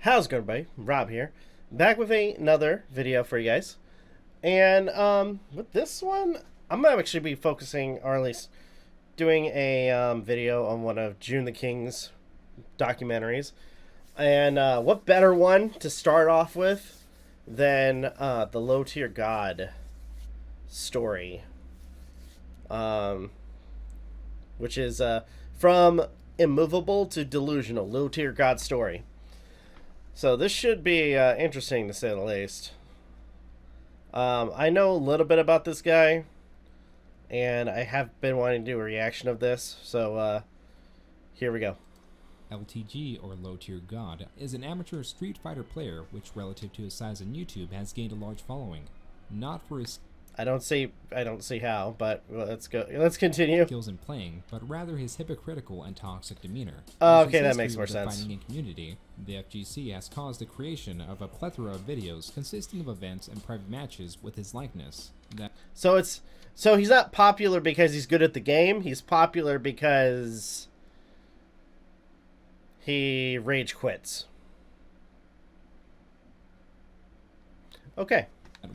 How's it going, everybody? Rob here, back with another video for you guys. And with this one, I'm gonna actually be focusing, or at least doing a video on one of Joon the King's documentaries. And what better one to start off with than the Low Tier God story, which is from immovable to delusional, Low Tier God story. So this should be interesting, to say the least. I know a little bit about this guy, and I have been wanting to do a reaction of this, so here we go. LTG, or Low Tier God, is an amateur Street Fighter player which, relative to his size on YouTube, has gained a large following. Not for his I don't see how, but let's go. Let's continue. skills in playing, but rather his hypocritical and toxic demeanor. Okay, that makes more sense. Fighting community, the FGC has caused the creation of a plethora of videos consisting of events and private matches with his likeness. So he's not popular because he's good at the game. He's popular because he rage quits. Okay.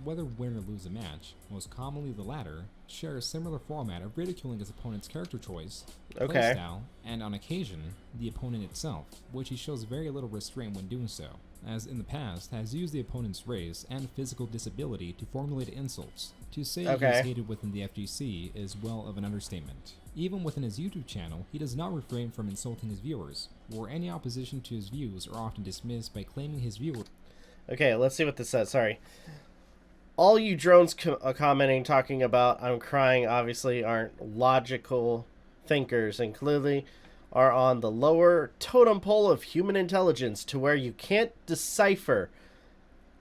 Whether win or lose a match, most commonly the latter, share a similar format of ridiculing his opponent's character choice, playstyle, and on occasion, the opponent itself, which he shows very little restraint when doing so, as in the past has used the opponent's race and physical disability to formulate insults. To say he is hated within the FGC is well of an understatement. Even within his YouTube channel, he does not refrain from insulting his viewers, or any opposition to his views are often dismissed by claiming his viewers. Okay, let's see what this says. Sorry. All you drones commenting, talking about I'm crying, obviously aren't logical thinkers and clearly are on the lower totem pole of human intelligence to where you can't decipher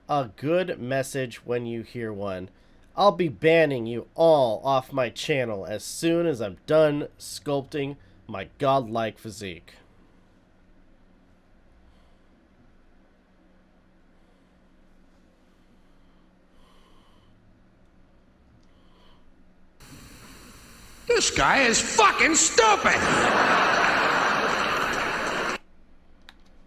a good message when you hear one. I'll be banning you all off my channel as soon as I'm done sculpting my godlike physique. This guy is fucking stupid!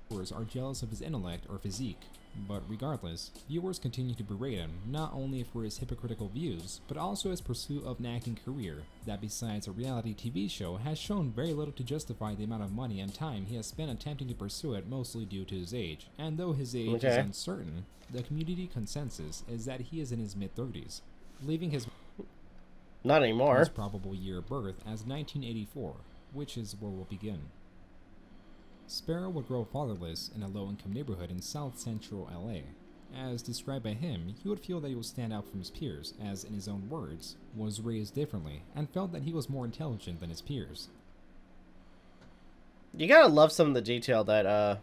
Viewers are jealous of his intellect or physique, but regardless, viewers continue to berate him not only for his hypocritical views, but also his pursuit of an acting career that, besides a reality TV show, has shown very little to justify the amount of money and time he has spent attempting to pursue it, mostly due to his age. And though his age is uncertain, the community consensus is that he is in his mid-30s, leaving his not anymore. His probable year of birth as 1984, which is where we'll begin. Sparrow would grow fatherless in a low-income neighborhood in South Central LA. As described by him, he would feel that he would stand out from his peers, as, in his own words, was raised differently, and felt that he was more intelligent than his peers. You gotta love some of the detail that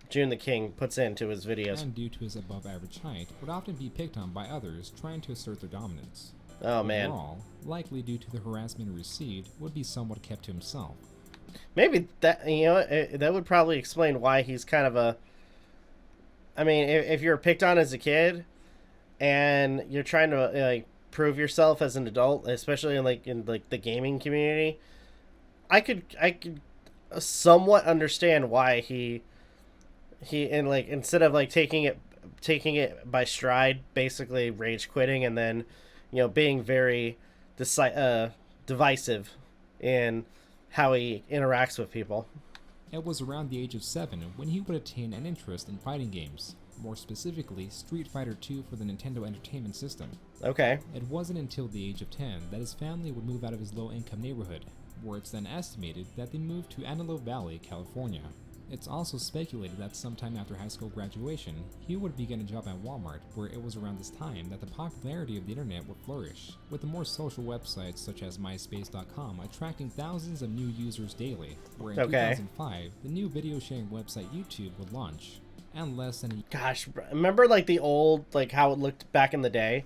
Joon the King puts into his videos. And due to his above-average height, would often be picked on by others trying to assert their dominance. Oh, man. Overall, likely due to the harassment he received, would be somewhat kept to himself. Maybe that, you know, that would probably explain why he's kind of a... I mean, if you're picked on as a kid, and you're trying to, like, prove yourself as an adult, especially in the gaming community, I could somewhat understand why he and, like, instead of, like, taking it by stride, basically rage quitting, and then, you know, being very divisive in how he interacts with people. It was around the age of 7 when he would attain an interest in fighting games, more specifically Street Fighter II for the Nintendo Entertainment System. Okay. It wasn't until the age of 10 that his family would move out of his low-income neighborhood, where it's then estimated that they moved to Antelope Valley, California. It's also speculated that sometime after high school graduation, he would begin a job at Walmart, where it was around this time that the popularity of the internet would flourish, with the more social websites such as MySpace.com attracting thousands of new users daily, where in 2005, the new video sharing website YouTube would launch. And less than a Gosh, remember like the old, like how it looked back in the day?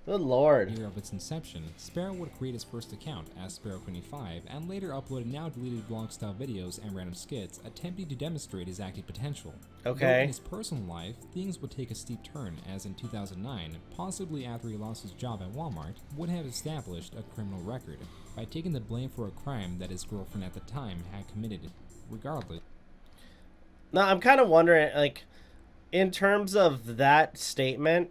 Good lord. year of its inception, Sparrow would create his first account as Sparrow25 and later uploaded now deleted blog-style videos and random skits attempting to demonstrate his acting potential. Okay. Though in his personal life, things would take a steep turn as in 2009, possibly after he lost his job at Walmart, would have established a criminal record by taking the blame for a crime that his girlfriend at the time had committed. Regardless, No, I'm kind of wondering, like, in terms of that statement,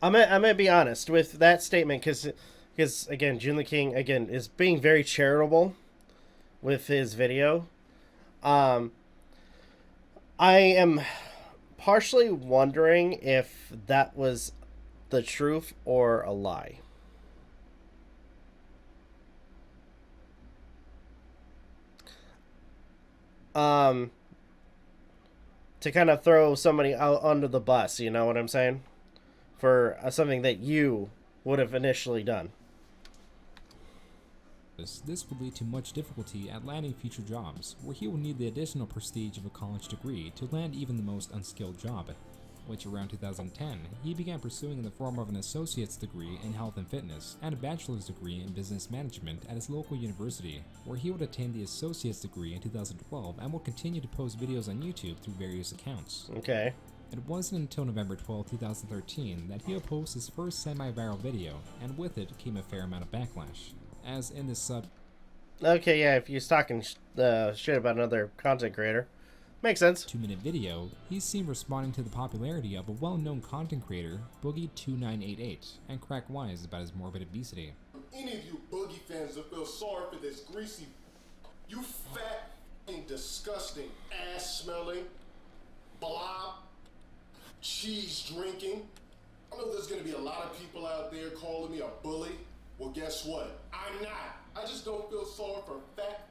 I'm gonna be honest with that statement because again, June the King again is being very charitable with his video. Um, I am partially wondering if that was the truth or a lie. Um, to kind of throw somebody out under the bus, you know what I'm saying? For something that you would have initially done. This would lead to much difficulty at landing future jobs, where he will need the additional prestige of a college degree to land even the most unskilled job, which around 2010, he began pursuing in the form of an associate's degree in health and fitness and a bachelor's degree in business management at his local university, where he would attain the associate's degree in 2012 and will continue to post videos on YouTube through various accounts. Okay. It wasn't until November 12, 2013 that he would post his first semi-viral video, and with it came a fair amount of backlash. As in this Okay, yeah, if he's talking shit about another content creator. Makes sense. 2-minute video, he's seen responding to the popularity of a well-known content creator, Boogie2988, and crack wise about his morbid obesity. Any of you Boogie fans that feel sorry for this greasy, you fat and disgusting, ass-smelling, blob, cheese-drinking. I know there's gonna be a lot of people out there calling me a bully. Well, guess what? I'm not. I just don't feel sorry for fat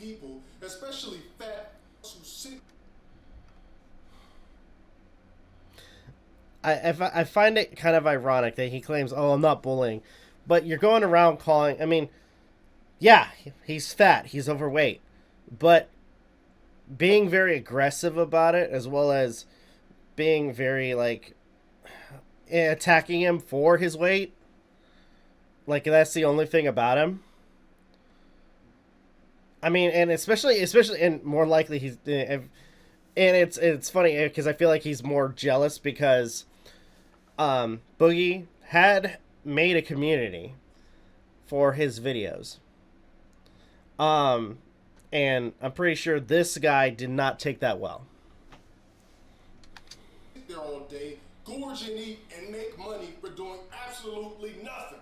people, especially fat who sit. I find it kind of ironic that he claims, "Oh, I'm not bullying," but you're going around calling. I mean, yeah, he's fat, he's overweight, but being very aggressive about it, as well as being very like attacking him for his weight. Like, that's the only thing about him. I mean, and especially, and more likely he's, and it's funny because I feel like he's more jealous because, Boogie had made a community for his videos. And I'm pretty sure this guy did not take that well. There all day, gorge and eat and make money for doing absolutely nothing.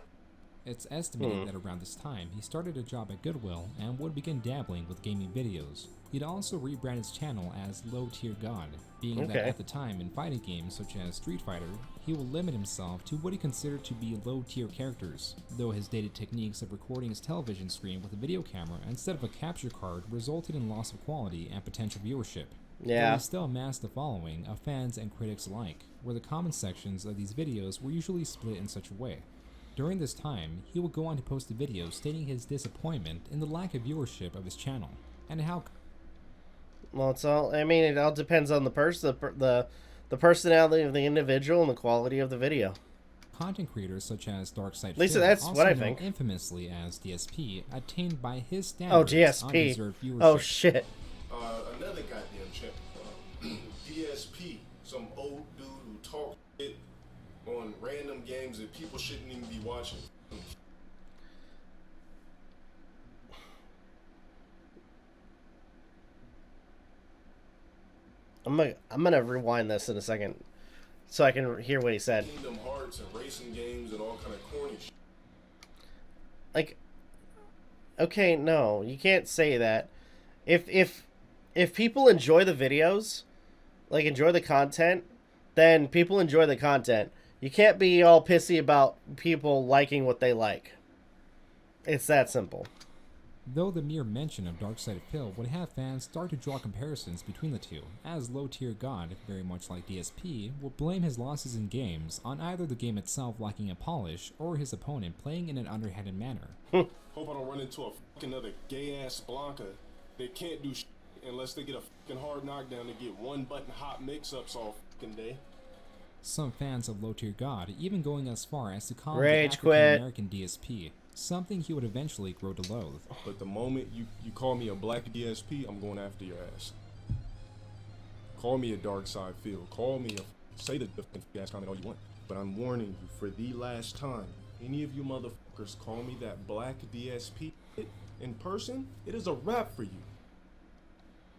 It's estimated that around this time, he started a job at Goodwill and would begin dabbling with gaming videos. He'd also rebrand his channel as Low Tier God, being that at the time in fighting games such as Street Fighter, he will limit himself to what he considered to be low tier characters, though his dated techniques of recording his television screen with a video camera instead of a capture card resulted in loss of quality and potential viewership. Yeah. Though he still amassed a following of fans and critics alike, where the comment sections of these videos were usually split in such a way. During this time, he would go on to post a video stating his disappointment in the lack of viewership of his channel, and how... Well, it's all, I mean, it all depends on the person, the personality of the individual and the quality of the video. Content creators such as DarkSide At least Phil, that's also what I known think. infamously as DSP, attained by his standards GSP. undeserved viewership. Oh, shit. Another goddamn champ. DSP, some old dude who talks shit on random games that people shouldn't even be watching. I'm gonna rewind this in a second so I can hear what he said. Kingdom Hearts and racing games and all kind of corny shit. Like, okay, no, you can't say that. If people enjoy the videos, like enjoy the content, then people enjoy the content. You can't be all pissy about people liking what they like. It's that simple. Though the mere mention of DarkSide Phil would have fans start to draw comparisons between the two, as Low Tier God, very much like DSP, will blame his losses in games on either the game itself lacking a polish or his opponent playing in an underhanded manner. Hope I don't run into a fucking other gay-ass Blanca that can't do shit unless they get a fucking hard knockdown to get one-button hot mix-ups all fucking day. Some fans of Low Tier God even going as far as to call him the Rage quit. African-American DSP, something he would eventually grow to loathe. But the moment you call me a black DSP, I'm going after your ass. Call me a dark side Phil. Call me a... Say the ass comment all you want. But I'm warning you, for the last time, any of you motherfuckers call me that black DSP in person, it is a wrap for you.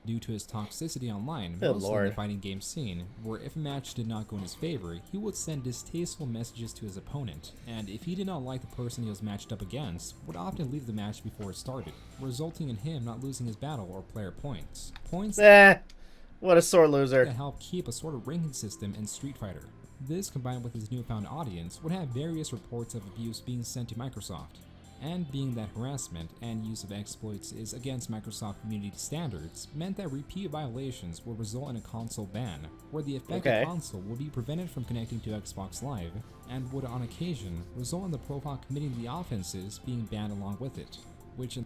due to his toxicity online, Good mostly in lord. the fighting game scene, where if a match did not go in his favor, he would send distasteful messages to his opponent, and if he did not like the person he was matched up against, would often leave the match before it started, resulting in him not losing his battle or player points. Points What a sore loser. that help keep a sort of ranking system in Street Fighter. This, combined with his newfound audience, would have various reports of abuse being sent to Microsoft. And being that harassment and use of exploits is against Microsoft community standards, meant that repeat violations would result in a console ban, where the affected console would be prevented from connecting to Xbox Live, and would on occasion result in the profile committing the offenses being banned along with it, which in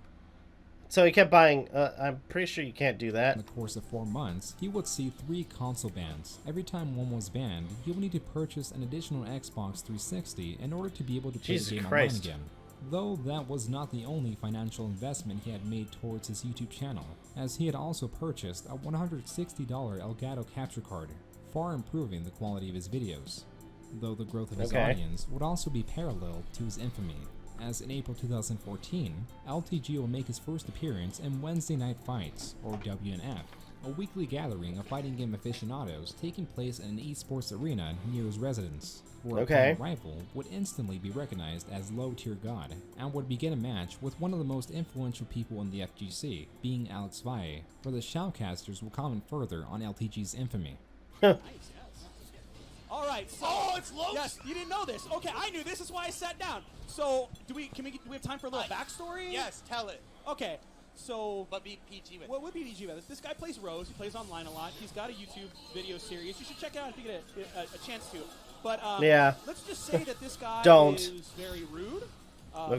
So he kept buying. I'm pretty sure you can't do that. the course of 4 months, he would see 3 console bans. Every time one was banned, he would need to purchase an additional Xbox 360 in order to be able to play Jesus the game Christ. online again. Though that was not the only financial investment he had made towards his YouTube channel, as he had also purchased a $160 Elgato capture card, far improving the quality of his videos. Though the growth of his audience would also be parallel to his infamy, as in April 2014, LTG will make his first appearance in Wednesday Night Fights, or WNF, a weekly gathering of fighting game aficionados taking place in an esports arena near his residence, where a rival would instantly be recognized as low-tier god, and would begin a match with one of the most influential people in the FGC, being Alex Valle, where the shoutcasters will comment further on LTG's infamy. All right. So, it's low. Yes, you didn't know this. Okay, I knew this. Is why I sat down. So, do we have time for a little backstory? Yes, tell it. Okay. So, But be PG with it. what would be PG with it? This guy plays Rose. He plays online a lot. He's got a YouTube video series. You should check it out if you get a chance to. But let's just say that this guy is very rude.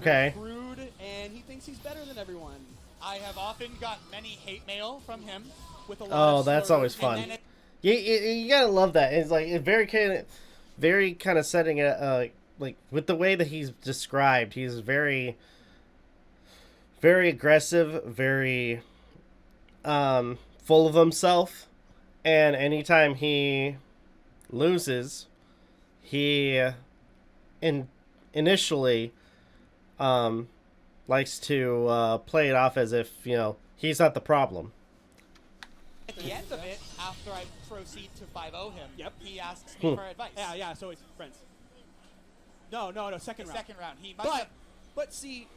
Very rude, and he thinks he's better than everyone. I have often got many hate mail from him with a lot of that's slurs, always fun. and then You gotta love that. It's like very kind of setting it like with the way that he's described. He's very, very aggressive, very full of himself, and anytime he loses, he initially likes to play it off as if he's not the problem. at the end of it, after I proceed to 5-0 him, he asks me for advice. Yeah, so it's friends. No, second round. Second round. He must have... But see,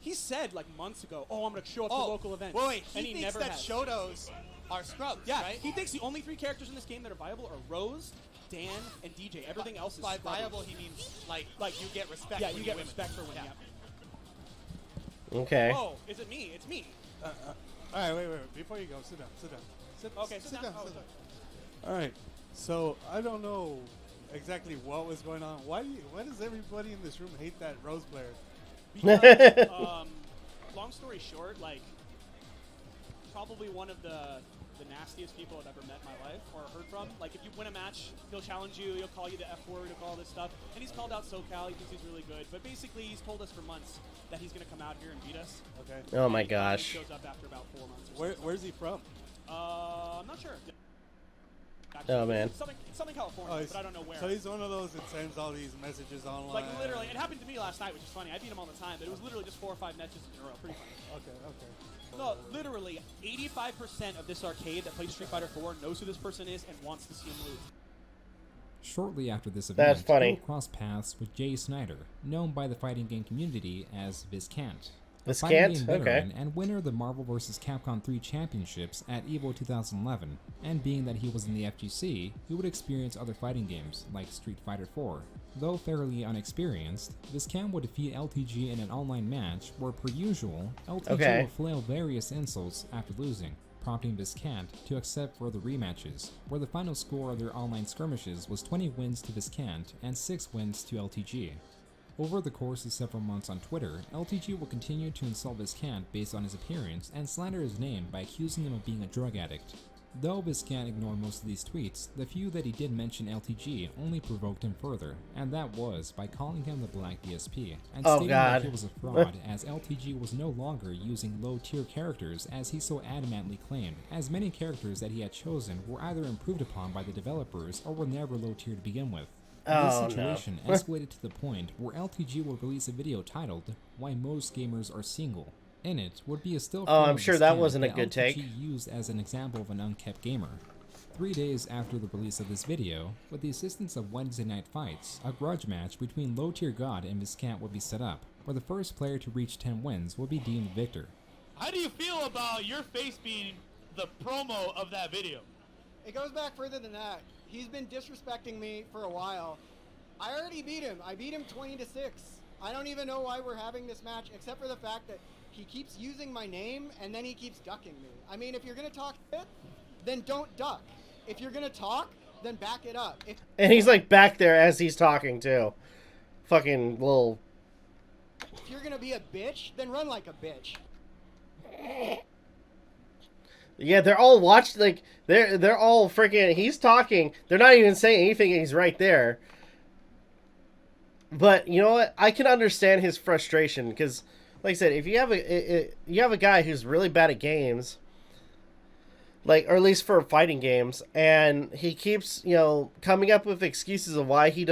he said like months ago, "Oh, I'm gonna show up to local events." Wait, and he he thinks never that has. Shotos are scrubs, Yeah, right? he thinks the only 3 characters in this game that are viable are Rose, Dan, and DJ. Everything else is By scrubby. viable, he means like you get respect. Yeah, when you get win. respect for winning. Yeah. Okay. Oh, is it me? It's me. All right, wait. Before you go, sit down. Okay, sit down. Oh, All right. So I don't know exactly what was going on. Why does everybody in this room hate that Rose player? Because, long story short, like, probably one of the nastiest people I've ever met in my life or heard from. Like, if you win a match, he'll challenge you, he'll call you the F word, he'll call all this stuff. And he's called out SoCal, he thinks he's really good. But basically, he's told us for months that he's going to come out here and beat us. Okay. Oh my And gosh. he shows up after about 4 months or something. Where's he from? I'm not sure. Oh, man. Something California, but I don't know where. So he's one of those that sends all these messages online. Like, literally, it happened to me last night, which is funny. I beat him all the time, but it was literally just 4 or 5 matches in a row. Pretty funny. Okay. No, literally, 85% of this arcade that plays Street Fighter 4 knows who this person is and wants to see him lose. Shortly after this That's event, funny. he would cross paths with Jay Snyder, known by the fighting game community as Viscant. A fighting Viscant? game veteran Okay. and winner of the Marvel vs. Capcom 3 championships at EVO 2011, and being that he was in the FGC, he would experience other fighting games, like Street Fighter 4. Though fairly unexperienced, Viscant would defeat LTG in an online match where, per usual, LTG would flail various insults after losing, prompting Viscant to accept further rematches, where the final score of their online skirmishes was 20 wins to Viscant and 6 wins to LTG. Over the course of several months on Twitter, LTG will continue to insult Viscant based on his appearance and slander his name by accusing him of being a drug addict. Though Viscant ignored most of these tweets, the few that he did mention LTG only provoked him further, and that was by calling him the Black DSP, and stating that he was a fraud as LTG was no longer using low-tier characters as he so adamantly claimed, as many characters that he had chosen were either improved upon by the developers or were never low-tier to begin with. This situation escalated to the point where LTG will release a video titled, "Why Most Gamers Are Single," In it would be a still Oh, frame I'm of sure the that scan wasn't a that good LTG take. used as an example of an unkept gamer. 3 days after the release of this video, with the assistance of Wednesday Night Fights, a grudge match between Low Tier God and Viscant would be set up, where the first player to reach 10 wins would be deemed victor. How do you feel about your face being the promo of that video? It goes back further than that. He's been disrespecting me for a while. I already beat him. I beat him 20-6. I don't even know why we're having this match, except for the fact that he keeps using my name and then he keeps ducking me. I mean, if you're gonna talk shit, then don't duck. If you're gonna talk, then back it up. And he's like back there as he's talking too. Fucking little. If you're gonna be a bitch, then run like a bitch. Yeah, they're all watched. Like they're all freaking. He's talking. They're not even saying anything. And he's right there. But you know what? I can understand his frustration because, like I said, if you have a guy who's really bad at games, like, or at least for fighting games, and he keeps, you know, coming up with excuses of why he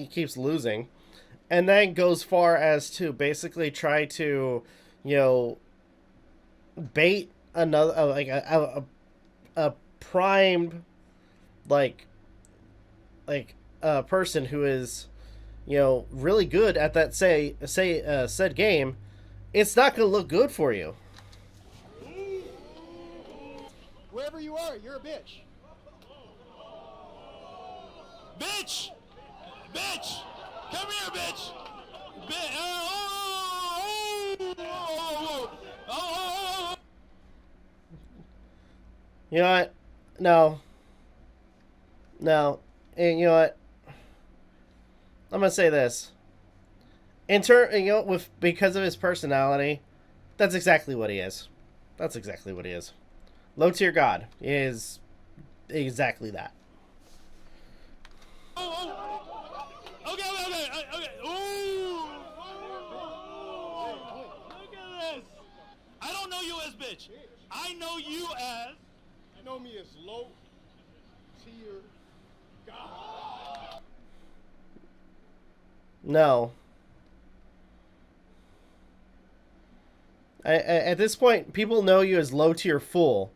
keeps losing, and then goes far as to basically try to, you know, bait another like a primed like a person who is, you know, really good at that said game, it's not gonna look good for you. Wherever you are, you're a bitch. Bitch! Bitch! Come here, bitch! You know what? No. And you know what? I'm gonna say this. Because of his personality, that's exactly what he is. That's exactly what he is. Low Tier God is exactly that. Okay. Ooh! Look at this! I don't know you as bitch. I know you as... You know me as Low Tier God. No. At this point, people know you as Low Tier Fool.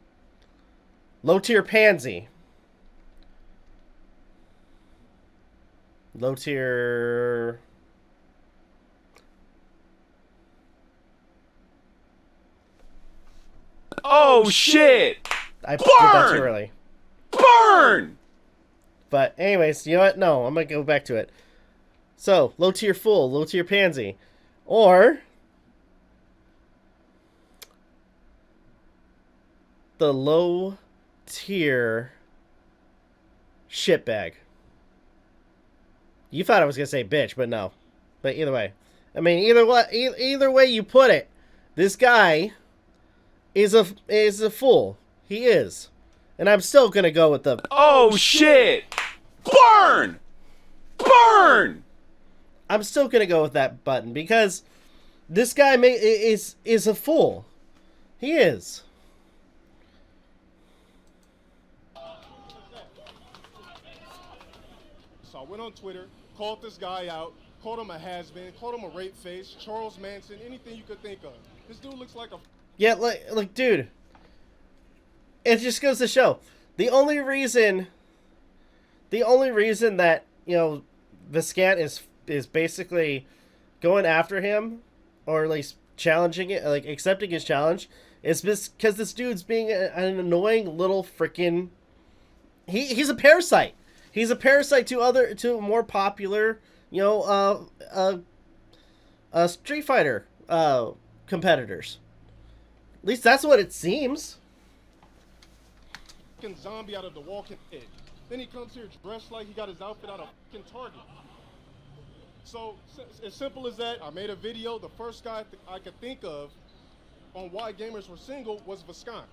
Low Tier Pansy. Low Tier... Oh shit! I did that too early. Burn! But anyways, you know what? No, I'm going to go back to it. So, Low Tier Fool, Low Tier Pansy. Or... the Low Tier Shitbag. You thought I was going to say bitch, but no. But either way. I mean, either way you put it, this guy is a fool. He is. And I'm still going to go with the... Oh shit! Burn! Burn! I'm still going to go with that button because this guy is a fool. He is. So I went on Twitter, called this guy out, called him a has-been, called him a rape face, Charles Manson, anything you could think of. This dude looks like a... Yeah, like, dude. It just goes to show. The only reason that, you know, Viscant is basically going after him, or at least challenging it, like accepting his challenge, is because this dude's being an annoying little freaking... He's a parasite. He's a parasite to more popular, you know, Street Fighter competitors. At least that's what it seems. Fucking zombie out of The Walking Dead. Then he comes here dressed like he got his outfit out of fucking Target. So, as simple as that, I made a video. The first guy I could think of on why gamers were single was Viscant.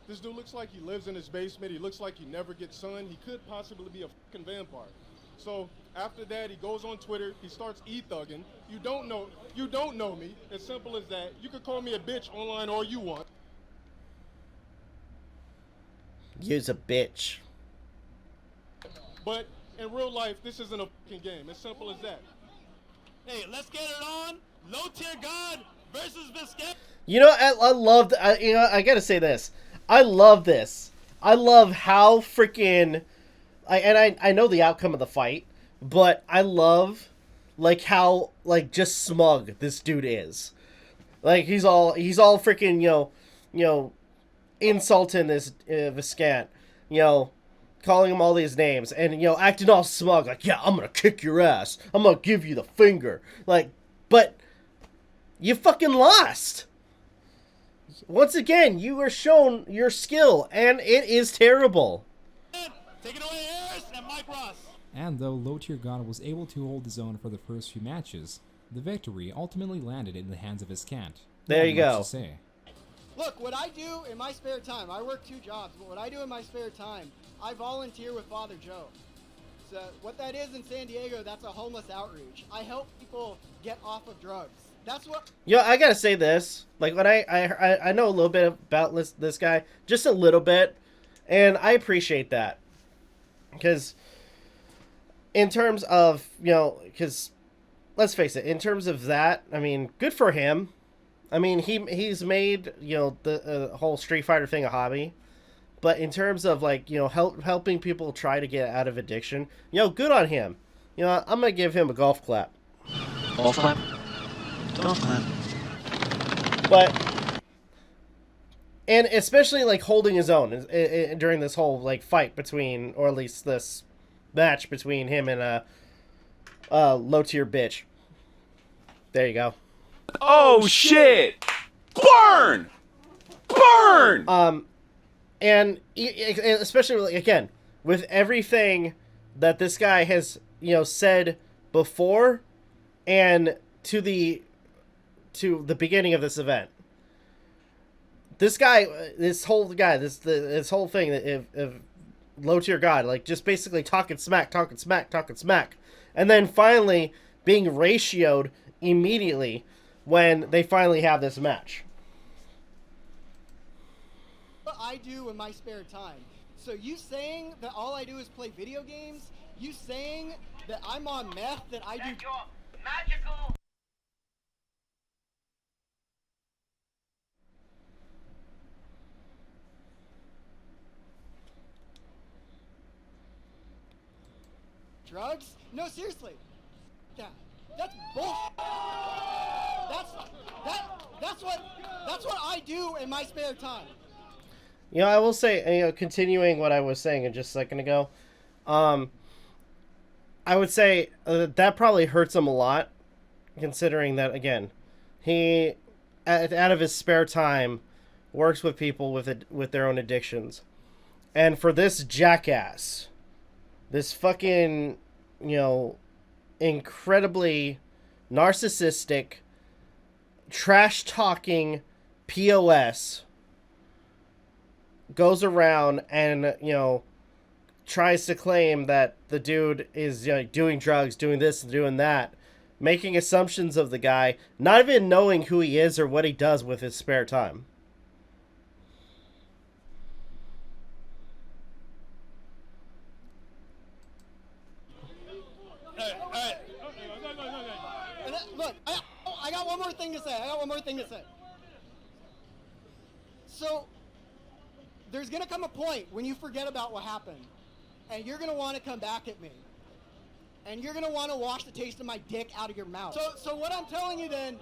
This dude looks like he lives in his basement. He looks like he never gets sun. He could possibly be a fucking vampire. So after that, he goes on Twitter. He starts e-thugging. You don't know me. As simple as that. You could call me a bitch online all you want. You's a bitch. But in real life, this isn't a fucking game. As simple as that. Hey, let's get it on. Low Tier God versus Viscant. You know, I loved. You know, I gotta say this. I love this. I love how freaking. I know the outcome of the fight, but I love, like, how, like, just smug this dude is. Like, he's all freaking, you know, insulting this Viscant, you know, calling him all these names, and, you know, acting all smug, like, yeah, I'm gonna kick your ass. I'm gonna give you the finger. Like, but you fucking lost. Once again, you are shown your skill, and it is terrible. Take it away, Harris and Mike Ross. And though Low Tier God was able to hold his own for the first few matches, the victory ultimately landed in the hands of Viscant. There you go. Look, what I do in my spare time, I work 2 jobs, but what I do in my spare time, I volunteer with Father Joe. So what that is in San Diego, that's a homeless outreach. I help people get off of drugs. That's what. Yeah, I gotta say this. Like, when I know a little bit about this guy, just a little bit, and I appreciate that, because in terms of, you know, because let's face it, in terms of that, I mean, good for him. I mean, he's made, you know, the whole Street Fighter thing a hobby, but in terms of, like, you know, helping people try to get out of addiction, you know, good on him. You know, I'm gonna give him a golf clap. Golf clap. Golf clap. But, and especially, like, holding his own during this whole, like, fight between, or at least this match between him and a low tier bitch. There you go. Oh shit! Burn! Burn! And especially, again, with everything that this guy has, you know, said before and to the beginning of this event. This guy, this whole thing of Low Tier God, like, just basically talking smack, and then finally being ratioed immediately when they finally have this match. What I do in my spare time. So you saying that all I do is play video games? You saying that I'm on meth, that I do magical. Drugs? No, seriously. That's bull. That's what I do in my spare time. You know, I will say, you know, continuing what I was saying just a second ago, I would say that probably hurts him a lot, considering that, again, he, out of his spare time, works with people with their own addictions. And for this jackass, this fucking, you know, incredibly narcissistic, trash-talking POS goes around and, you know, tries to claim that the dude is, you know, doing drugs, doing this and doing that, making assumptions of the guy, not even knowing who he is or what he does with his spare time. And look, I got one more thing to say. So, there's going to come a point when you forget about what happened, and you're going to want to come back at me. And you're going to want to wash the taste of my dick out of your mouth. So what I'm telling you then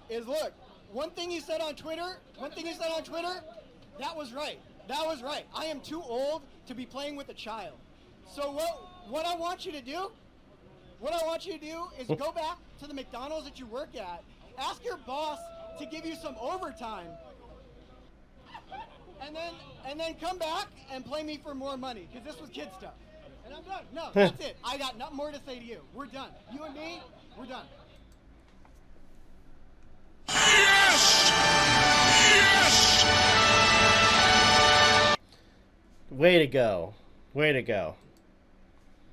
is, look, one thing you said on Twitter, that was right. I am too old to be playing with a child. So what I want you to do is go back to the McDonald's that you work at, ask your boss to give you some overtime, and then come back and play me for more money, because this was kid stuff. And I'm done. No, that's it. I got nothing more to say to you. We're done. You and me, we're done. Way to go.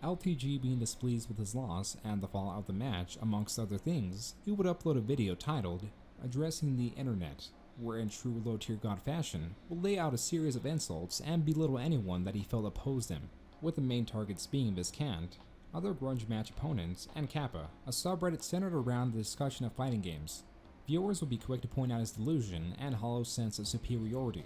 LTG being displeased with his loss and the fallout of the match, amongst other things, he would upload a video titled Addressing the Internet, where in true Low Tier God fashion, will lay out a series of insults and belittle anyone that he felt opposed him, with the main targets being Viscant, other grunge match opponents, and Kappa, a subreddit centered around the discussion of fighting games. Viewers will be quick to point out his delusion and hollow sense of superiority.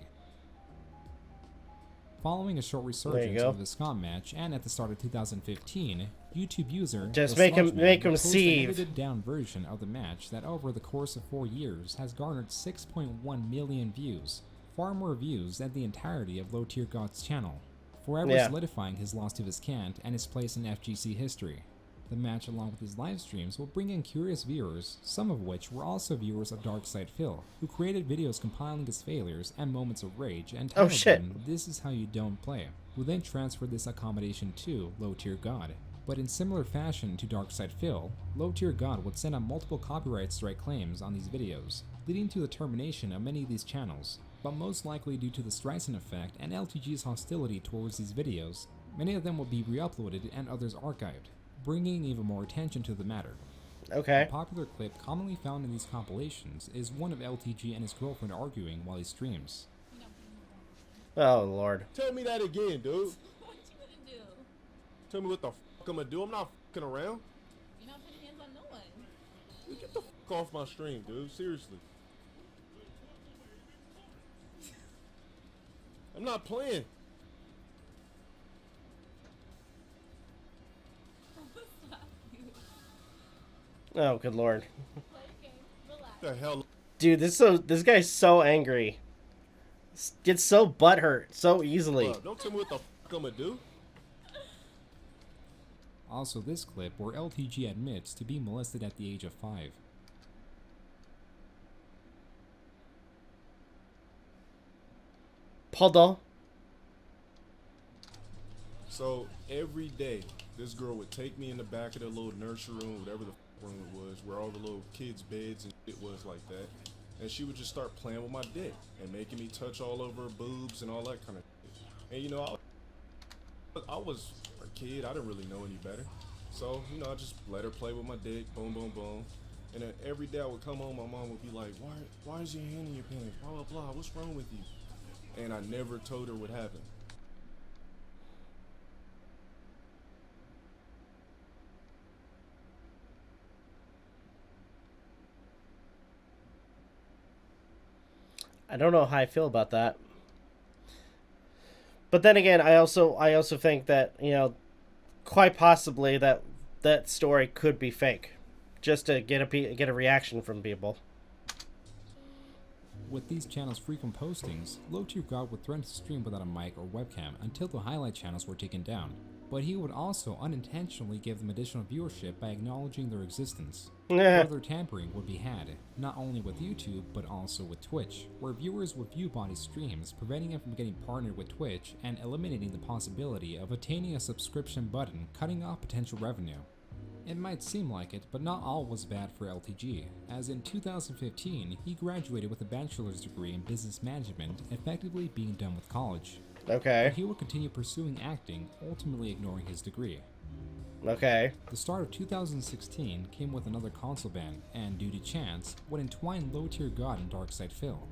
Following a short resurgence of the Scott match, and at the start of 2015, YouTube user just make him see an edited down version of the match that over the course of 4 years has garnered 6.1 million views, far more views than the entirety of Low Tier God's channel, forever solidifying his loss to Viscant and his place in FGC history. The match, along with his live streams, will bring in curious viewers, some of which were also viewers of Darkside Phil, who created videos compiling his failures and moments of rage and titled them "This is how you don't play," who then transferred this accommodation to Low Tier God. But in similar fashion to Darkside Phil, Low Tier God would send out multiple copyright strike claims on these videos, leading to the termination of many of these channels, but most likely due to the Streisand effect and LTG's hostility towards these videos, many of them will be re-uploaded and others archived, bringing even more attention to the matter. Okay. A popular clip commonly found in these compilations is one of LTG and his girlfriend arguing while he streams. Oh, Lord. Tell me that again, dude. What you gonna do? Tell me what the fuck I'm gonna do. I'm not fucking around. You're not putting hands on no one. Dude, get the fuck off my stream, dude. Seriously. I'm not playing. Oh, good Lord. The hell? Dude, this guy's so angry. Gets so butthurt so easily. Don't tell me what the fuck I'm gonna do. Also this clip where LTG admits to being molested at the age of 5. Pardon? So every day, this girl would take me in the back of the little nursery room, whatever the room it was, where all the little kids' beds and shit was like that. And she would just start playing with my dick and making me touch all over her boobs and all that kind of shit. And you know, I was a kid, I didn't really know any better. So, you know, I just let her play with my dick, boom, boom, boom. And then every day I would come home, my mom would be like, why is your hand in your pants? Blah, blah, blah, what's wrong with you? And I never told her what happened. I don't know how I feel about that. But then again, I also think that, you know, quite possibly that story could be fake, just to get a reaction from people. With these channels' frequent postings, Low Tier God would threaten to stream without a mic or webcam until the highlight channels were taken down, but he would also unintentionally give them additional viewership by acknowledging their existence. Further tampering would be had, not only with YouTube, but also with Twitch, where viewers would view Body's streams, preventing him from getting partnered with Twitch and eliminating the possibility of attaining a subscription button, cutting off potential revenue. It might seem like it, but not all was bad for LTG, as in 2015, he graduated with a bachelor's degree in business management, effectively being done with college. Okay. But he would continue pursuing acting, ultimately ignoring his degree. Okay. The start of 2016 came with another console ban, and due to chance, would entwine Low Tier God and Darkside Phil.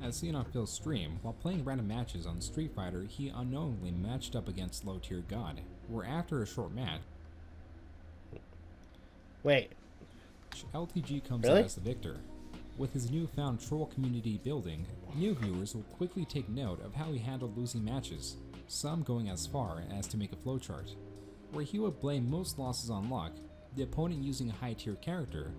As seen on Phil's stream, while playing random matches on Street Fighter, he unknowingly matched up against Low Tier God, where after a short match, LTG comes out as the victor. With his newfound troll community building, new viewers will quickly take note of how he handled losing matches, some going as far as to make a flowchart, where he would blame most losses on luck, the opponent using a high-tier character,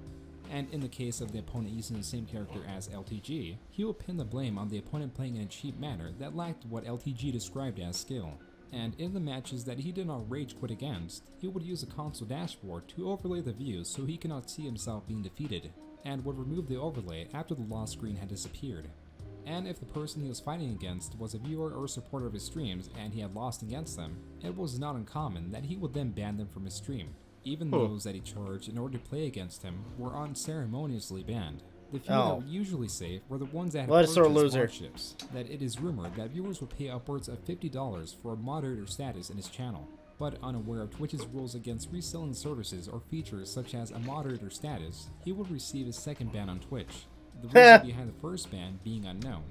and in the case of the opponent using the same character as LTG, he would pin the blame on the opponent playing in a cheap manner that lacked what LTG described as skill. And in the matches that he did not rage quit against, he would use a console dashboard to overlay the views so he cannot see himself being defeated, and would remove the overlay after the loss screen had disappeared. And if the person he was fighting against was a viewer or supporter of his streams and he had lost against them, it was not uncommon that he would then ban them from his stream. Even those that he charged in order to play against him were unceremoniously banned. The few that were usually safe were the ones that had purchased sponsorships, that it is rumored that viewers would pay upwards of $50 for a moderator status in his channel. But unaware of Twitch's rules against reselling services or features such as a moderator status, he would receive his second ban on Twitch, the reason behind the first ban being unknown,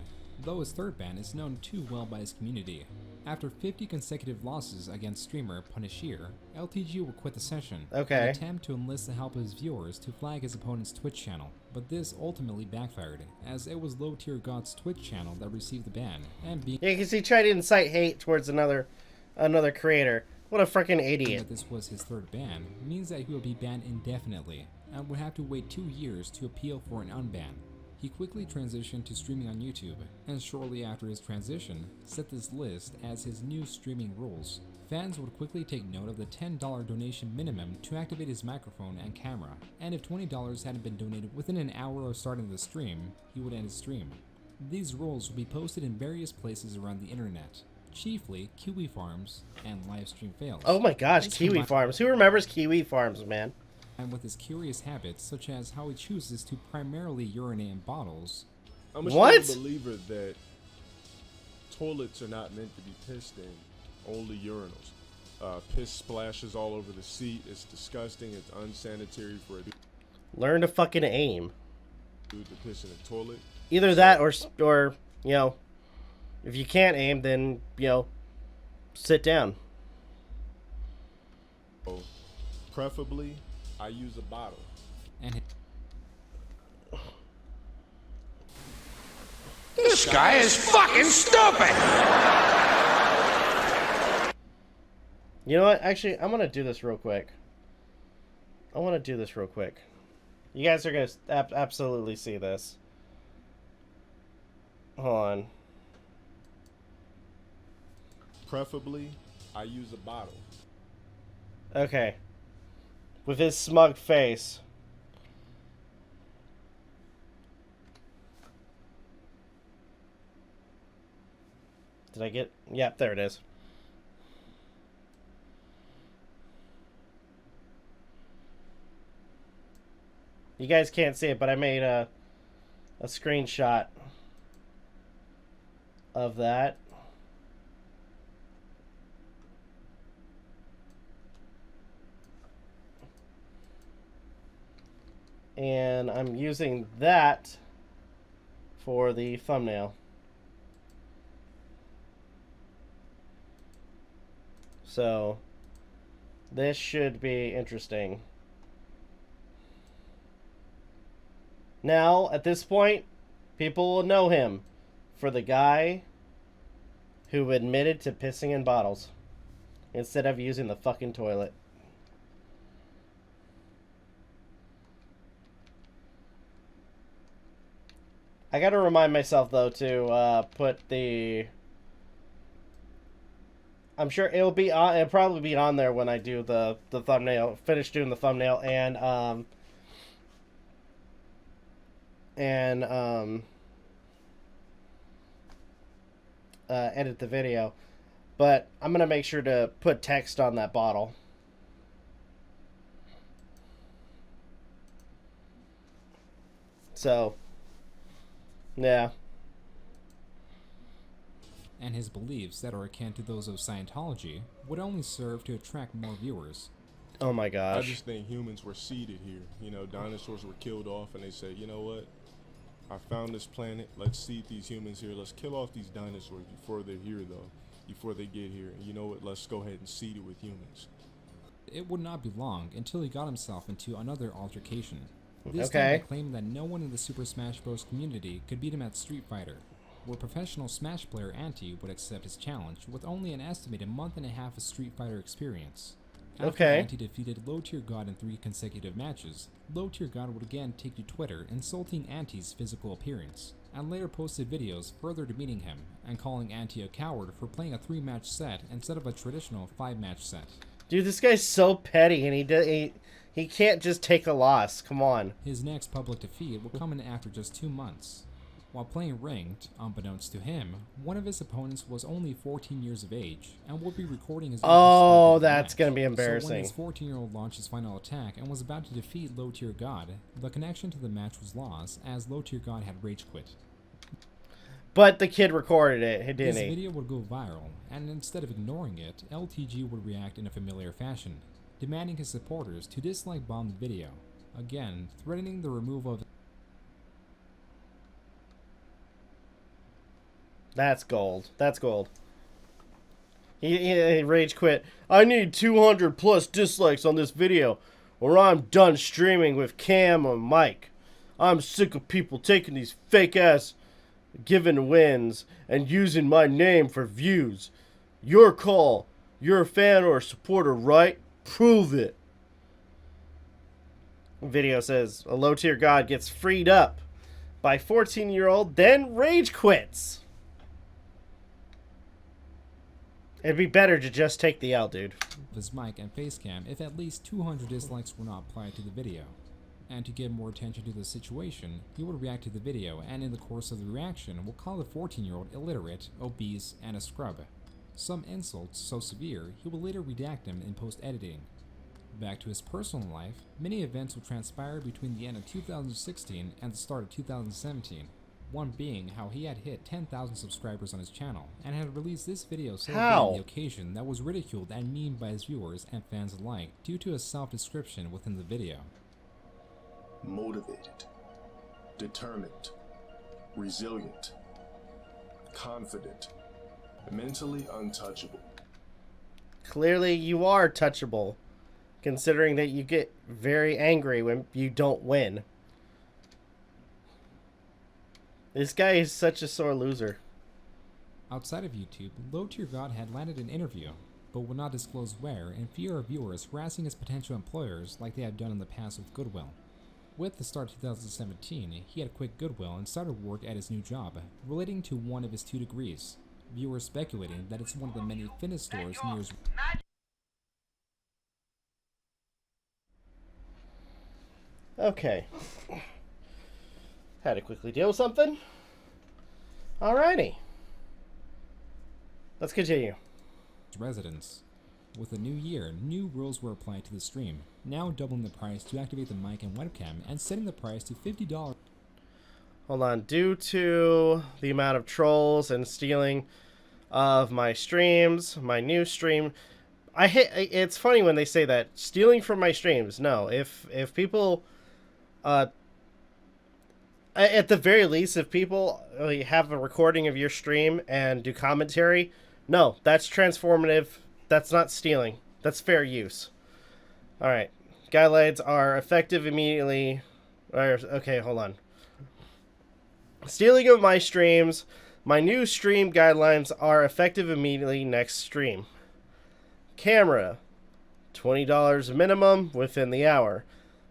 though his third ban is known too well by his community. After 50 consecutive losses against streamer Punisher, LTG will quit the session Okay. and attempt to enlist the help of his viewers to flag his opponent's Twitch channel, but this ultimately backfired, as it was Low Tier God's Twitch channel that received the ban, and being Yeah, because he tried to incite hate towards another creator. What a freaking idiot. that this was his third ban means that he will be banned indefinitely, and would have to wait 2 years to appeal for an unban. He quickly transitioned to streaming on YouTube, and shortly after his transition, set this list as his new streaming rules. Fans would quickly take note of the $10 donation minimum to activate his microphone and camera, and if $20 hadn't been donated within an hour of starting the stream, he would end his stream. These rules will be posted in various places around the internet, chiefly Kiwi Farms and Livestream Fails. Oh my gosh, This Kiwi Farms. Who remembers Kiwi Farms, man? And with his curious habits, such as how he chooses to primarily urinate in bottles. I'm a strong believer that toilets are not meant to be pissed in, only urinals. Piss splashes all over the seat. It's disgusting. It's unsanitary for a dude. Learn to fucking aim. To piss in a toilet. Either that or you know, if you can't aim, then, you know, sit down. So, preferably, I use a bottle. And This guy is fucking stupid! You know what? Actually, I'm going to do this real quick. You guys are going to absolutely see this. Hold on. Preferably, I use a bottle. Okay. With his smug face. Did I get... Yep, there it is. You guys can't see it, but I made a screenshot of that. And I'm using that for the thumbnail. So this should be interesting. Now, at this point, people will know him for the guy who admitted to pissing in bottles instead of using the fucking toilet. I gotta remind myself, though, to put the... I'm sure it'll be on. It'll probably be on there when I do the thumbnail. Finish doing the thumbnail and edit the video. But I'm gonna make sure to put text on that bottle. So, yeah. And his beliefs that are akin to those of Scientology would only serve to attract more viewers. Oh my gosh. I just think humans were seeded here. You know, dinosaurs were killed off and they said, you know what? I found this planet. Let's seed these humans here. Let's kill off these dinosaurs before they're here, though. Before they get here. And you know what? Let's go ahead and seed it with humans. It would not be long until he got himself into another altercation. This time he claimed that no one in the Super Smash Bros. Community could beat him at Street Fighter, where professional Smash player Anti would accept his challenge with only an estimated month and a half of Street Fighter experience. After Anti defeated Low Tier God in 3 consecutive matches, Low Tier God would again take to Twitter insulting Anti's physical appearance, and later posted videos further demeaning him and calling Anti a coward for playing a 3-match set instead of a traditional 5-match set. Dude, this guy's so petty, and he can't just take a loss. Come on. His next public defeat will come in after just 2 months. While playing ranked, unbeknownst to him, one of his opponents was only 14 years of age and would be recording his Oh, that's going to be embarrassing. So when his 14-year-old launched his final attack and was about to defeat Low Tier God, the connection to the match was lost as Low Tier God had rage quit. But the kid recorded it, didn't he? This video would go viral, and instead of ignoring it, LTG would react in a familiar fashion, demanding his supporters to dislike bomb the video, again threatening the removal of... That's gold. That's gold. He rage quit. I need 200 plus dislikes on this video, or I'm done streaming with Cam or Mike. I'm sick of people taking these fake ass given wins and using my name for views. Your call. You're a fan or a supporter, right? Prove it. Video says a low tier god gets freed up by 14-year-old, then rage quits. It'd be better to just take the L, dude. His mic and face cam if at least 200 dislikes were not applied to the video. And to get more attention to the situation, he would react to the video, and in the course of the reaction will call the 14-year-old illiterate, obese, and a scrub. Some insults so severe, he will later redact them in post-editing. Back to his personal life, many events will transpire between the end of 2016 and the start of 2017. One being how he had hit 10,000 subscribers on his channel, and had released this video celebrating the occasion that was ridiculed and memed by his viewers and fans alike due to a self-description within the video. Motivated, determined, resilient, confident, mentally untouchable. Clearly you are touchable, considering that you get very angry when you don't win. This guy is such a sore loser. Outside of YouTube, Low Tier God had landed an interview, but would not disclose where in fear of viewers harassing his potential employers like they had done in the past with Goodwill. With the start of 2017, he had quit Goodwill and started work at his new job, relating to one of his 2 degrees. Viewers speculating that it's one of the many fitness stores near his... Okay. Had to quickly deal with something. Alrighty. Let's continue. Residence. With the new year, new rules were applied to the stream, now doubling the price to activate the mic and webcam and setting the price to $50. Hold on. Due to the amount of trolls and stealing of my streams, my new stream, it's funny when they say that stealing from my streams. No, if people at the very least, if people have a recording of your stream and do commentary, no, that's transformative. That's not stealing. That's fair use. Alright. Guidelines are effective immediately. Okay, hold on. Stealing of my streams. My new stream guidelines are effective immediately next stream. Camera. $20 minimum within the hour.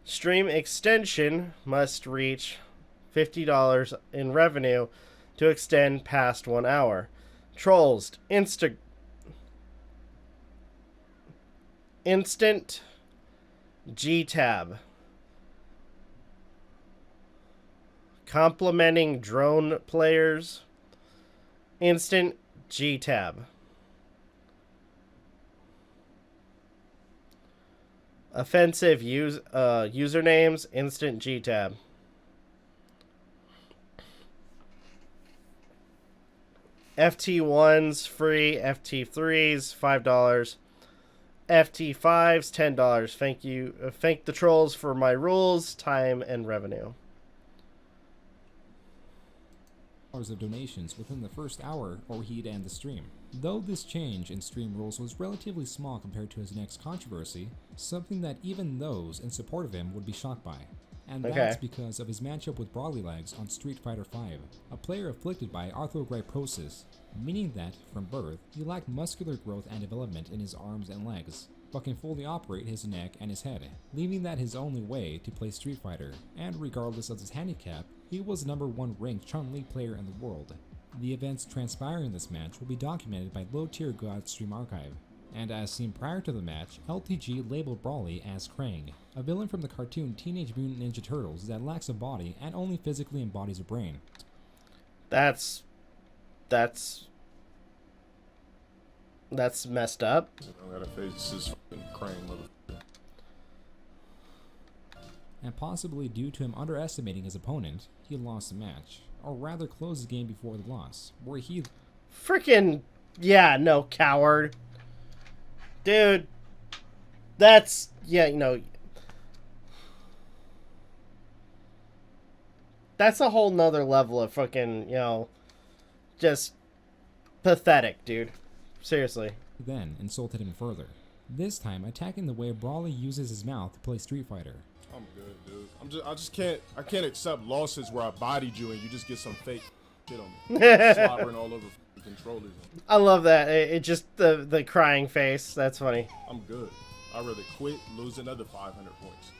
Stream extension must reach $50 in revenue to extend past 1 hour. Trolls. Instant G-tab. Complimenting drone players. Instant G-tab. Offensive usernames. Instant G-tab. FT1s free. FT3s $5. FT5s $10. Thank you. Thank the trolls for my rules, time, and revenue. Of donations within the first hour or he'd end the stream. Though this change in stream rules was relatively small compared to his next controversy, something that even those in support of him would be shocked by. And that's because of his matchup with Brawly Legs on Street Fighter V, a player afflicted by arthrogryposis, meaning that, from birth, he lacked muscular growth and development in his arms and legs, but can fully operate his neck and his head, leaving that his only way to play Street Fighter, and regardless of his handicap, he was #1 ranked Chun-Li player in the world. The events transpiring in this match will be documented by Low Tier God's stream archive, and as seen prior to the match, LTG labeled Brawly as Krang, a villain from the cartoon Teenage Mutant Ninja Turtles that lacks a body and only physically embodies a brain. That's messed up. I gotta face this fucking Krang motherfucker. And possibly due to him underestimating his opponent, he lost the match, or rather closed the game before the loss, where he... Freaking, yeah, no, coward. Dude, that's, yeah, you know, that's a whole nother level of fucking, you know, just pathetic, dude. Seriously. then insulted him further, this time attacking the way Brawley uses his mouth to play Street Fighter. I'm good, dude. I can't accept losses where I bodied you and you just get some fake shit on me. Slobbering all over controllers. I love that. It just the crying face. That's funny. I'm good. I'd rather quit, lose another 500 points.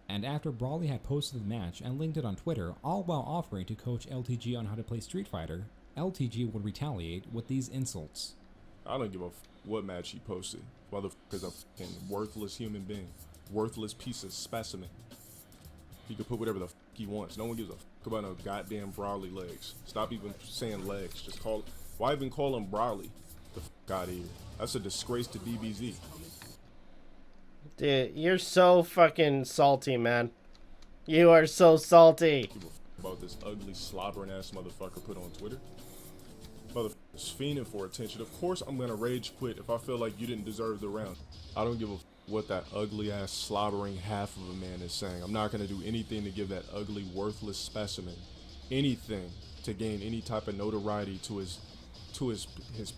And after Brawley had posted the match and linked it on Twitter, all while offering to coach LTG on how to play Street Fighter, LTG would retaliate with these insults. I don't give a what match he posted. Motherfucker's a fucking worthless human being. Worthless piece of specimen. He could put whatever the fuck he wants. No one gives a fuck about no goddamn Brawley legs. Stop even saying legs. Just call. Why even call him Brawley? The fuck out of here. That's a disgrace to DBZ. Dude, you're so fucking salty, man. You are so salty. About this ugly slobbering ass motherfucker put on Twitter. Motherfucker's fiending for attention. Of course I'm gonna rage quit if I feel like you didn't deserve the round. I don't give a what that ugly ass slobbering half of a man is saying. I'm not gonna do anything to give that ugly worthless specimen anything to gain any type of notoriety to his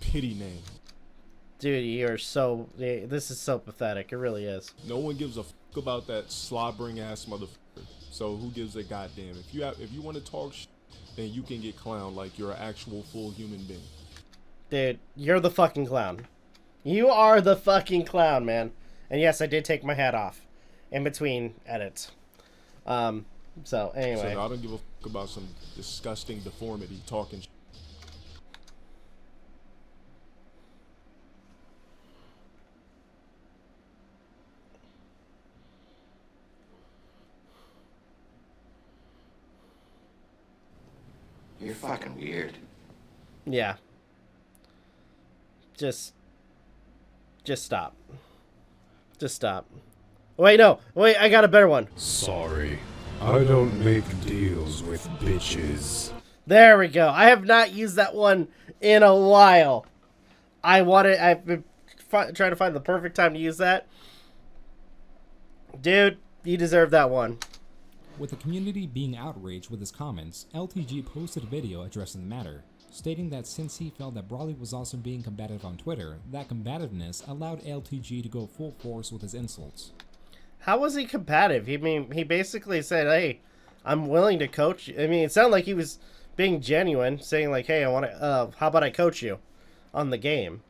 pity name. Dude, you're so... This is so pathetic. It really is. No one gives a fuck about that slobbering ass motherfucker. So who gives a goddamn? If you want to talk shit, then you can get clowned like you're an actual full human being. Dude, you're the fucking clown. You are the fucking clown, man. And yes, I did take my hat off in between edits. So anyway. So I don't give a fuck about some disgusting deformity talking shit. You're fucking weird. Yeah. Just stop. Just stop. Wait, no. Wait, I got a better one. Sorry. I don't make deals with bitches. There we go. I have not used that one in a while. I've been trying to find the perfect time to use that. Dude, you deserve that one. With the community being outraged with his comments, LTG posted a video addressing the matter, stating that since he felt that Brawley was also being combative on Twitter, that combativeness allowed LTG to go full force with his insults. How was he combative? He basically said, hey, I'm willing to coach you. I mean, it sounded like he was being genuine, saying like, hey, I want to, how about I coach you on the game?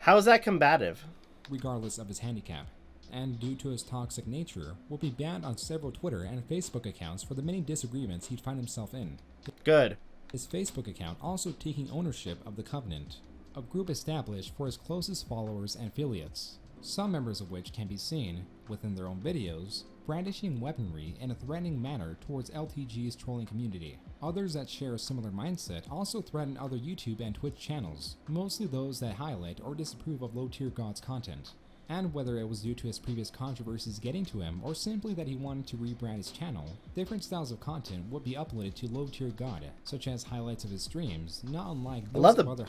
How is that combative? Regardless of his handicap, and due to his toxic nature, will be banned on several Twitter and Facebook accounts for the many disagreements he'd find himself in. Good. His Facebook account also taking ownership of the Covenant, a group established for his closest followers and affiliates, some members of which can be seen, within their own videos, brandishing weaponry in a threatening manner towards LTG's trolling community. Others that share a similar mindset also threaten other YouTube and Twitch channels, mostly those that highlight or disapprove of low-tier gods content. And whether it was due to his previous controversies getting to him or simply that he wanted to rebrand his channel, different styles of content would be uploaded to low-tier god, such as highlights of his streams, not unlike those of other...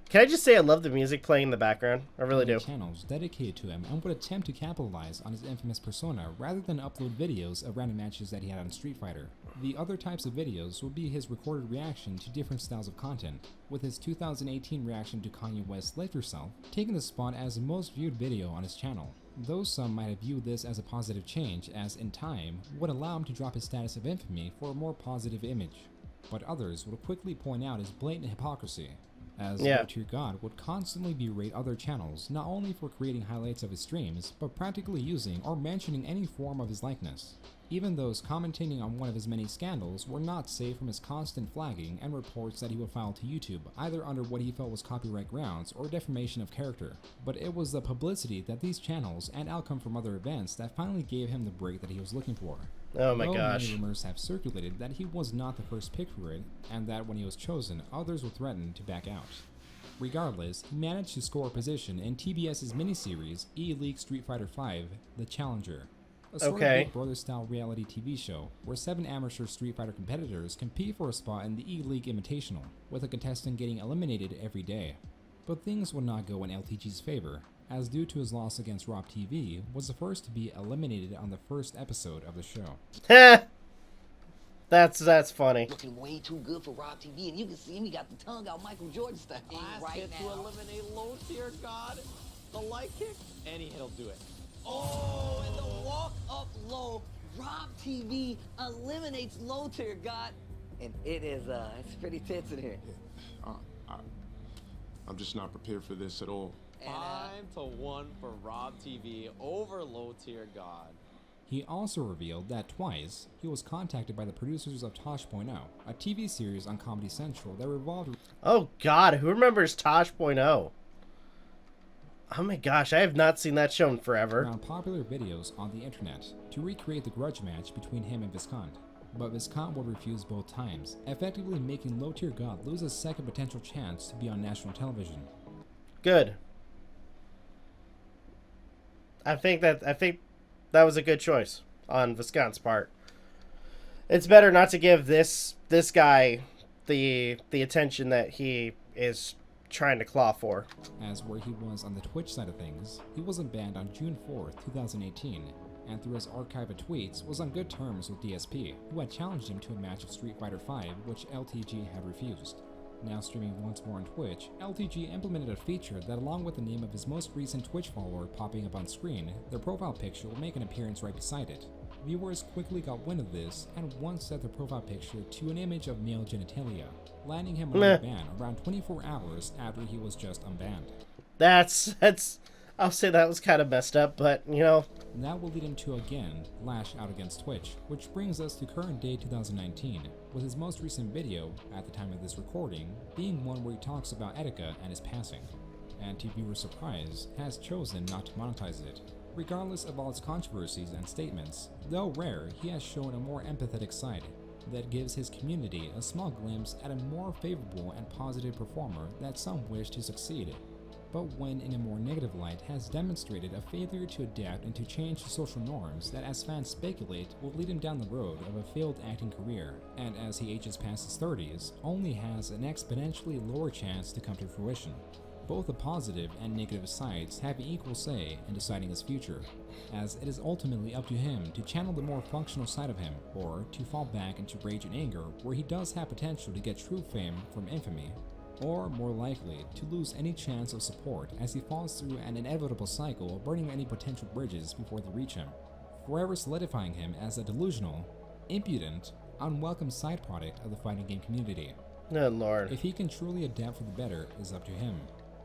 Can I just say I love the music playing in the background? I really do. Channels dedicated to him and would attempt to capitalize on his infamous persona rather than upload videos of random matches that he had on Street Fighter. The other types of videos would be his recorded reaction to different styles of content, with his 2018 reaction to Kanye West's Live Yourself taking the spot as the most viewed video on his channel. Though some might have viewed this as a positive change, as in time would allow him to drop his status of infamy for a more positive image. But others would quickly point out his blatant hypocrisy, as low-tier god would constantly berate other channels not only for creating highlights of his streams, but practically using or mentioning any form of his likeness. Even those commentating on one of his many scandals were not safe from his constant flagging and reports that he would file to YouTube, either under what he felt was copyright grounds or defamation of character. But it was the publicity that these channels and outcome from other events that finally gave him the break that he was looking for. Oh my gosh. Many rumors have circulated that he was not the first pick for it, and that when he was chosen, others would threaten to back out. Regardless, he managed to score a position in TBS's miniseries E-League Street Fighter V, The Challenger, a sort of Big Brother-style reality TV show where 7 amateur Street Fighter competitors compete for a spot in the E-League Invitational, with a contestant getting eliminated every day. But things would not go in LTG's favor, as due to his loss against Rob TV, was the first to be eliminated on the first episode of the show. That's funny. Looking way too good for Rob TV, and you can see him. He got the tongue out Michael Jordan style. Right now. To eliminate low tier God, the light kick, any hit'll do it. Oh, and the walk up low. Rob TV eliminates low tier God, and it is it's pretty tense in here. I'm just not prepared for this at all. 5-1 for Rob TV over low tier God. He also revealed that twice he was contacted by the producers of Tosh.0, a TV series on Comedy Central that revolved. Oh God, who remembers Tosh.0? Oh my gosh, I have not seen that show in forever. Around popular videos on the internet to recreate the grudge match between him and Viscount. But Viscount would refuse both times, effectively making Low Tier God lose a second potential chance to be on national television. Good. I think that was a good choice on Viscount's part. It's better not to give this guy the attention that he is trying to claw for. As where he was on the Twitch side of things, he wasn't banned on June 4th, 2018, and through his archive of tweets was on good terms with DSP, who had challenged him to a match of Street Fighter V, which LTG had refused. Now streaming once more on Twitch, LTG implemented a feature that, along with the name of his most recent Twitch follower popping up on screen, their profile picture will make an appearance right beside it. Viewers quickly got wind of this and once set their profile picture to an image of male genitalia, landing him on the ban around 24 hours after he was just unbanned. That's I'll say that was kind of messed up, but you know. That will lead him to again lash out against Twitch, which brings us to current day 2019, with his most recent video, at the time of this recording, being one where he talks about Etika and his passing, and to viewer surprise, has chosen not to monetize it. Regardless of all its controversies and statements, though rare, he has shown a more empathetic side that gives his community a small glimpse at a more favorable and positive performer that some wish to succeed, but when in a more negative light has demonstrated a failure to adapt and to change social norms that, as fans speculate, will lead him down the road of a failed acting career, and as he ages past his 30s, only has an exponentially lower chance to come to fruition. Both the positive and negative sides have an equal say in deciding his future, as it is ultimately up to him to channel the more functional side of him, or to fall back into rage and anger where he does have potential to get true fame from infamy, or more likely to lose any chance of support as he falls through an inevitable cycle, burning any potential bridges before they reach him, forever solidifying him as a delusional, impudent, unwelcome side product of the fighting game community. Oh Lord. If he can truly adapt for the better is up to him,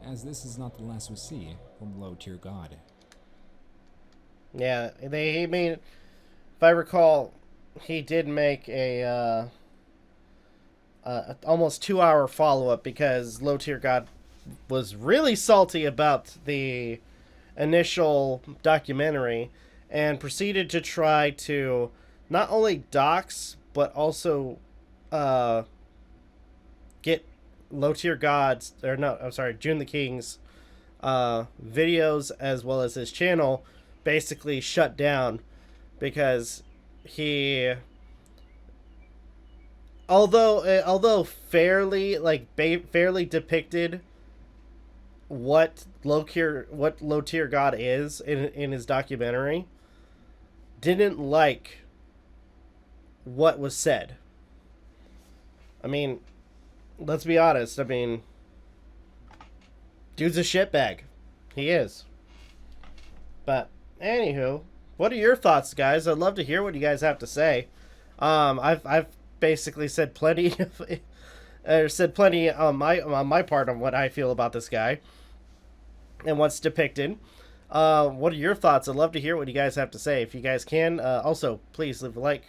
as this is not the last we see from Low Tier God. Yeah, I mean, if I recall, he did make a almost 2-hour follow-up because Low Tier God was really salty about the initial documentary and proceeded to try to not only dox but also get Low Tier God's, or no, I'm sorry, Joon the King's videos as well as his channel basically shut down because he, although fairly fairly depicted what low tier God is in his documentary, didn't like what was said. I mean, let's be honest. I mean, dude's a shitbag. He is. But anywho, what are your thoughts, guys? I'd love to hear what you guys have to say. I've basically said plenty on my part on what I feel about this guy and what's depicted. What are your thoughts? I'd love to hear what you guys have to say. If you guys can, also please leave a like,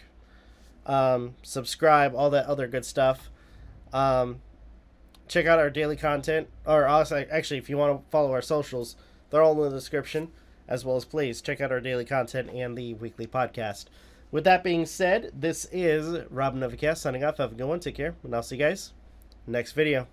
subscribe, all that other good stuff. Check out our daily content, or also, actually, if you want to follow our socials, they're all in the description, as well as please check out our daily content and the weekly podcast. With that being said, this is Rob Novakast signing off. Have a good one. Take care, and I'll see you guys next video.